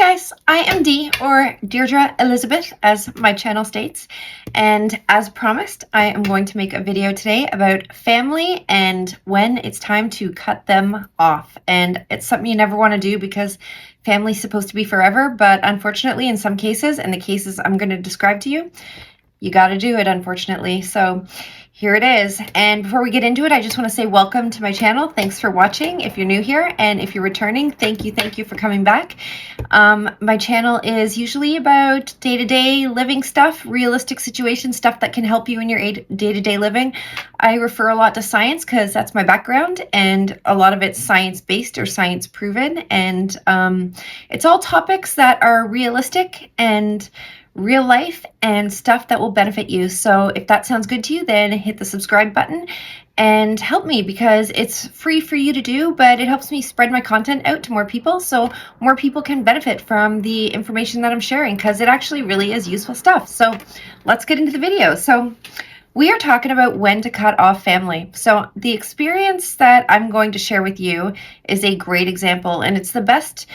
guys, I am Dee, or Deirdre Elizabeth, as my channel states, and as promised, I am going to make a video today about family and when it's time to cut them off. And it's something you never want to do because family's supposed to be forever, but unfortunately in some cases, and the cases I'm going to describe to you, you got to do it, unfortunately. So here it is. And before we get into it, I just want to say welcome to my channel. Thanks for watching if you're new here, and if you're returning, thank you for coming back. My channel is usually about day-to-day living stuff, realistic situation stuff that can help you in your day-to-day living. I refer a lot to science because that's my background, and a lot of it's science-based or science-proven, and it's all topics that are realistic and real life and stuff that will benefit you. So if that sounds good to you, then hit the subscribe button and help me, because it's free for you to do, but it helps me spread my content out to more people so more people can benefit from the information that I'm sharing, because it actually really is useful stuff. So let's get into the video. So we are talking about when to cut off family. So the experience that I'm going to share with you is a great example, and it's the best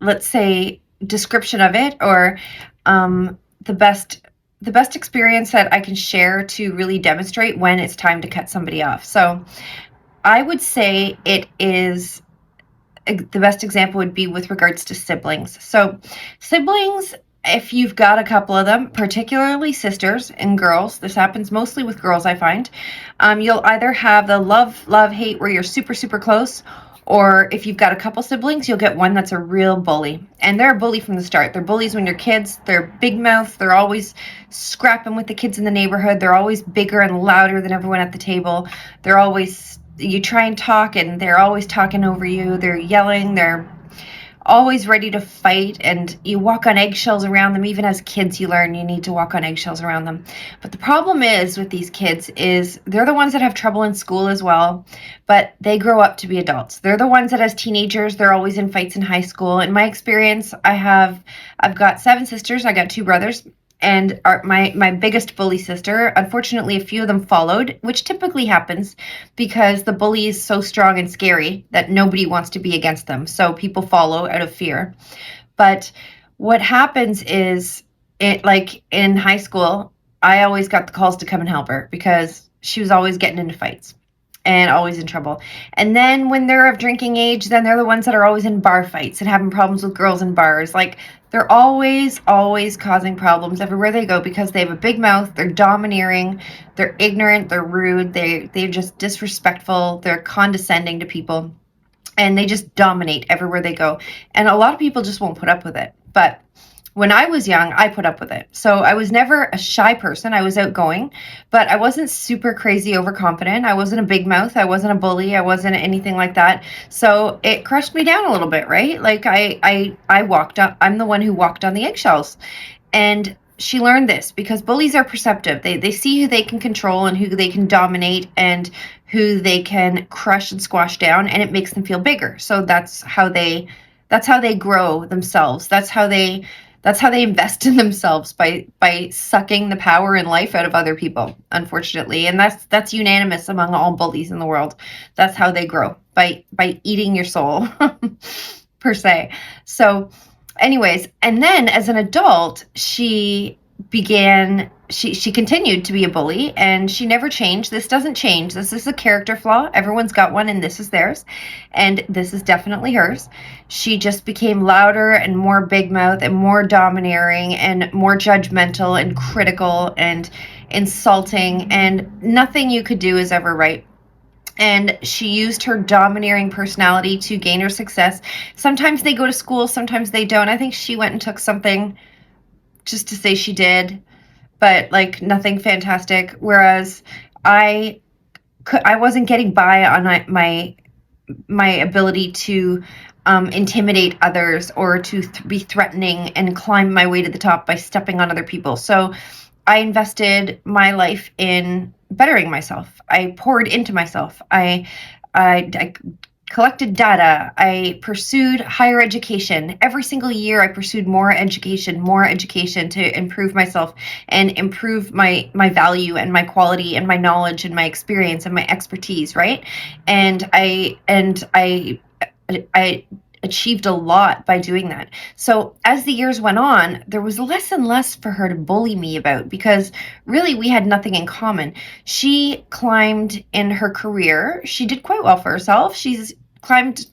let's say description of it, or the best experience that I can share to really demonstrate when it's time to cut somebody off. So I would say it is, the best example would be with regards to siblings. So siblings, if you've got a couple of them, particularly sisters and girls, this happens mostly with girls, I find, you'll either have the love-hate where you're super close, or if you've got a couple siblings, you'll get one that's a real bully. And they're a bully from the start. They're bullies when you're kids. They're big mouth. They're always scrapping with the kids in the neighborhood. They're always bigger and louder than everyone at the table. They're always, you try and talk and they're always talking over you. They're yelling. They're always ready to fight, and you walk on eggshells around them. Even as kids, you learn you need to walk on eggshells around them. But the problem is with these kids is they're the ones that have trouble in school as well, but they grow up to be adults. They're the ones that as teenagers, they're always in fights in high school. In my experience, I've got 7 sisters. I got 2 brothers. And my biggest bully sister, unfortunately, a few of them followed, which typically happens because the bully is so strong and scary that nobody wants to be against them. So people follow out of fear. But what happens is, like in high school, I always got the calls to come and help her because she was always getting into fights and always in trouble. And then when they're of drinking age, then they're the ones that are always in bar fights and having problems with girls in bars. Like, they're always causing problems everywhere they go because they have a big mouth, they're domineering, they're ignorant, they're rude, they're just disrespectful, they're condescending to people, and they just dominate everywhere they go. And a lot of people just won't put up with it. But when I was young, I put up with it. So I was never a shy person. I was outgoing, but I wasn't super crazy overconfident. I wasn't a big mouth. I wasn't a bully. I wasn't anything like that. So it crushed me down a little bit, right? Like I'm the one who walked on the eggshells. And she learned this because bullies are perceptive. They see who they can control and who they can dominate and who they can crush and squash down, and it makes them feel bigger. So that's how they grow themselves. That's how they invest in themselves, by sucking the power and life out of other people, unfortunately. And that's unanimous among all bullies in the world. That's how they grow, by eating your soul, per se. So anyways, and then as an adult, she continued to be a bully, and she never changed. This doesn't change. This is a character flaw. Everyone's got one, and this is theirs, and this is definitely hers. She just became louder and more big mouth and more domineering and more judgmental and critical and insulting, and nothing you could do is ever right. And she used her domineering personality to gain her success. Sometimes they go to school, sometimes they don't. I think she went and took something just to say she did, but like nothing fantastic. Whereas I wasn't getting by on my ability to intimidate others or to be threatening and climb my way to the top by stepping on other people. So I invested my life in bettering myself. I poured into myself. I collected data. I pursued higher education. Every single year I pursued more education to improve myself and improve my value and my quality and my knowledge and my experience and my expertise, right? And I I achieved a lot by doing that. So as the years went on, there was less and less for her to bully me about because really we had nothing in common. She climbed in her career. She did quite well for herself. She's climbed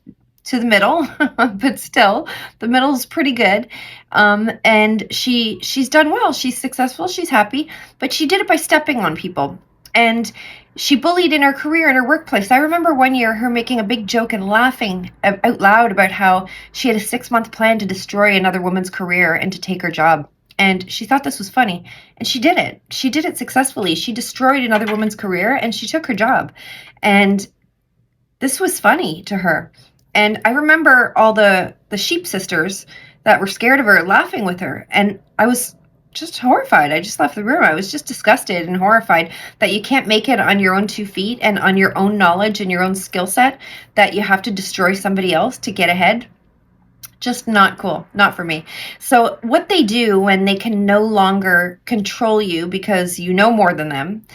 to the middle, but still, the middle is pretty good. And she's done well. She's successful. She's happy, but she did it by stepping on people. And she bullied in her career, in her workplace. I remember one year her making a big joke and laughing out loud about how she had a 6-month plan to destroy another woman's career and to take her job. And she thought this was funny. And she did it. She did it successfully. She destroyed another woman's career and she took her job. And this was funny to her. And I remember all the sheep sisters that were scared of her laughing with her. And I was just horrified. I just left the room. I was just disgusted and horrified that you can't make it on your own 2 feet and on your own knowledge and your own skill set, that you have to destroy somebody else to get ahead. Just not cool. Not for me. So what they do when they can no longer control you because you know more than them,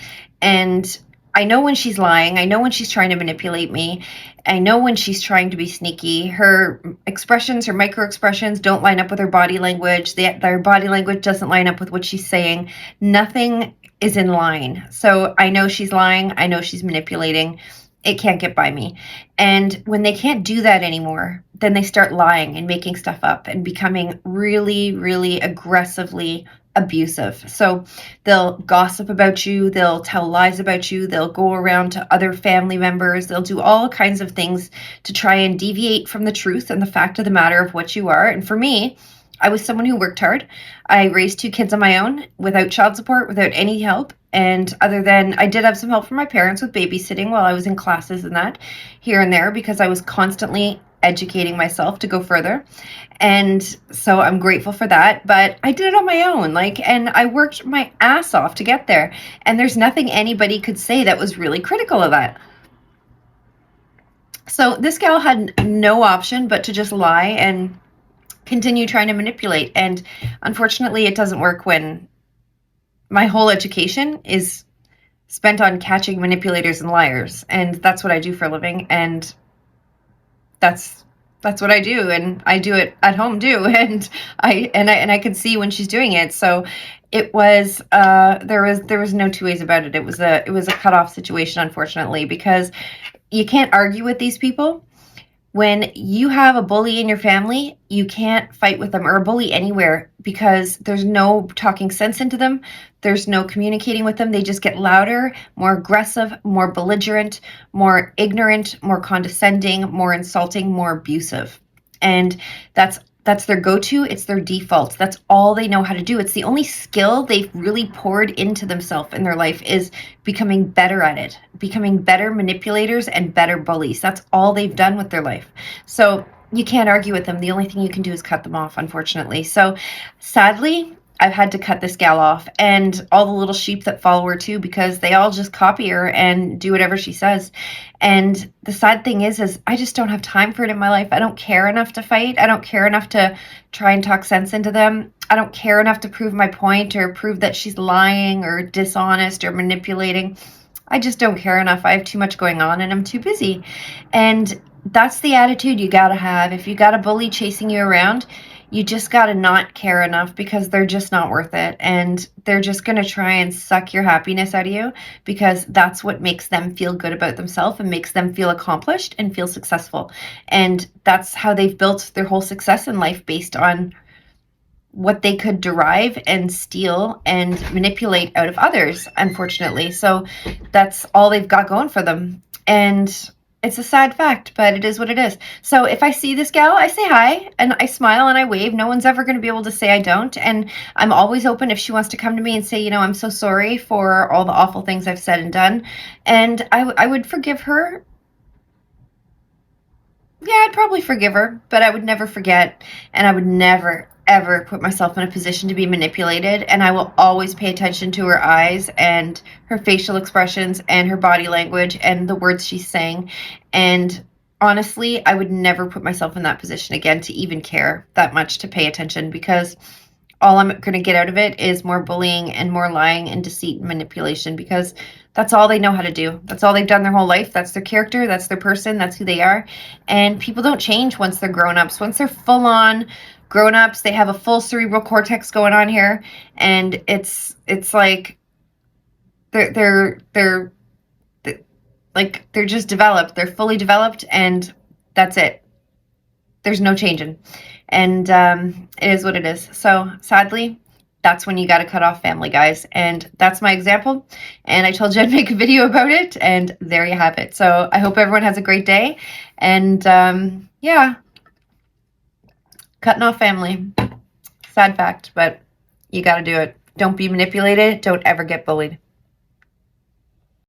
and I know when she's lying. I know when she's trying to manipulate me. I know when she's trying to be sneaky. Her expressions, her micro expressions don't line up with her body language. Their body language doesn't line up with what she's saying. Nothing is in line. So I know she's lying. I know she's manipulating. It can't get by me. And when they can't do that anymore, then they start lying and making stuff up and becoming really, really aggressively abusive. So they'll gossip about you, they'll tell lies about you, they'll go around to other family members, they'll do all kinds of things to try and deviate from the truth and the fact of the matter of what you are. And for me, I was someone who worked hard. I raised 2 kids on my own without child support, without any help. And other than I did have some help from my parents with babysitting while I was in classes and that here and there because I was constantly educating myself to go further. And so I'm grateful for that, but I did it on my own, and I worked my ass off to get there. And there's nothing anybody could say that was really critical of that. So this gal had no option but to just lie and continue trying to manipulate. And unfortunately, it doesn't work when my whole education is spent on catching manipulators and liars. And that's what I do for a living. And that's what I do, and I do it at home too. And I could see when she's doing it. So it was there was no 2 ways about it. It was a cutoff situation, unfortunately, because you can't argue with these people. When you have a bully in your family, you can't fight with them, or a bully anywhere, because there's no talking sense into them. There's no communicating with them. They just get louder, more aggressive, more belligerent, more ignorant, more condescending, more insulting, more abusive. And that's their go-to. It's their default. That's all they know how to do. It's the only skill they've really poured into themselves in their life, is becoming better at it, becoming better manipulators and better bullies. That's all they've done with their life. So you can't argue with them. The only thing you can do is cut them off, unfortunately. So sadly, I've had to cut this gal off, and all the little sheep that follow her too, because they all just copy her and do whatever she says. And the sad thing is I just don't have time for it in my life. I don't care enough to fight. I don't care enough to try and talk sense into them. I don't care enough to prove my point or prove that she's lying or dishonest or manipulating. I just don't care enough. I have too much going on and I'm too busy. And that's the attitude you gotta have. If you got a bully chasing you around, you just got to not care enough, because they're just not worth it. And they're just going to try and suck your happiness out of you, because that's what makes them feel good about themselves and makes them feel accomplished and feel successful. And that's how they've built their whole success in life, based on what they could derive and steal and manipulate out of others, unfortunately. So that's all they've got going for them. And it's a sad fact, but it is what it is. So if I see this gal, I say hi and I smile and I wave. No one's ever going to be able to say I don't. And I'm always open if she wants to come to me and say, I'm so sorry for all the awful things I've said and done. And I would forgive her. Yeah, I'd probably forgive her, but I would never forget. And I would never, ever put myself in a position to be manipulated. And I will always pay attention to her eyes and her facial expressions and her body language and the words she's saying. And honestly, I would never put myself in that position again to even care that much to pay attention, because all I'm going to get out of it is more bullying and more lying and deceit and manipulation, because That's all they know how to do. That's all they've done their whole life. That's their character. That's their person. That's who they are. And people don't change once they're grown-ups. Once they're full-on grown-ups, they have a full cerebral cortex going on here, and it's like they're like they're just developed. They're fully developed, and that's it. There's no changing. And it is what it is. So sadly, that's when you got to cut off family, guys. And that's my example. And I told you I'd make a video about it, and there you have it. So I hope everyone has a great day. And yeah, cutting off family. Sad fact, but you got to do it. Don't be manipulated. Don't ever get bullied.